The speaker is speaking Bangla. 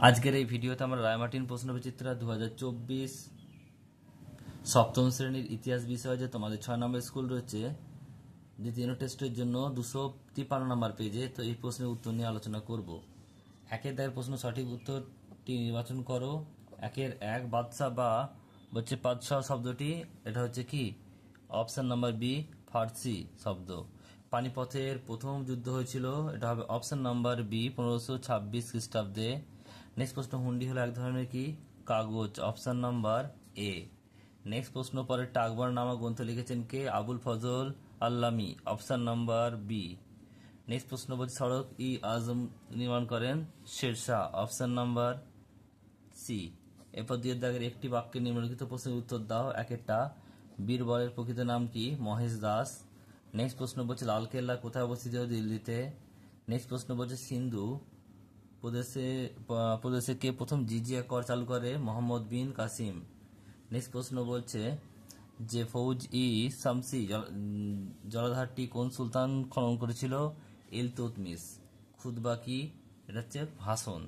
আজকের এই ভিডিওতে আমরা রায়মার্টিন প্রশ্নবিচিত্রা 2024 সপ্তম শ্রেণীর ইতিহাস বিষয়ে যে তোমাদের 6 নম্বর স্কুল রয়েছে দ্বিতীয় টেস্টের জন্য 253 নম্বর পেজে, তো এই প্রশ্নের উত্তর নিয়ে আলোচনা করব। একের দাগের প্রশ্ন সঠিক উত্তরটি নির্বাচন করো। একের এক, বাদশাহ বা হচ্ছে বাদশাহ শব্দটি এটা হচ্ছে কি? অপশন নাম্বার বি, ফার্সি শব্দ। পানিপথের প্রথম যুদ্ধ হয়েছিল, এটা হবে অপশন নাম্বার বি, 1526 খ্রিস্টাব্দে। নেক্সট প্রশ্ন, হুন্ডি হলো এক ধরনের কি কাগজ, অপশন নাম্বার এ। নেক্সট প্রশ্ন, পরে টাকবার নামা গ্রন্থ লিখেছেন কে? Abul Fazl Allami, option number B. Next প্রশ্ন বলছে সড়ক ই আজম নির্মাণ করেন শেরশাহ, অপশন নাম্বার সি। এরপর দুই দাগের একটি বাক্যে নিম্নলিখিত প্রশ্নের উত্তর দাও। একেরটা, বীরবরের প্রকৃত নাম কি? মহেশ দাস। নেক্সট প্রশ্ন বলছে লালকেল্লা কোথায় অবস্থিত? দিল্লিতে। নেক্সট প্রশ্ন বলছে সিন্ধু প্রদেশে কে প্রথম জিজিয়া কর চালু করে? মোহাম্মদ বিন কাসিম। নেক্সট প্রশ্ন বলছে যে ফৌজ ই শামসি জলাধারটি কোন সুলতান খনন করেছিল? ইলতুৎমিশ। খুতবা কি? এটা হচ্ছে ভাষণ।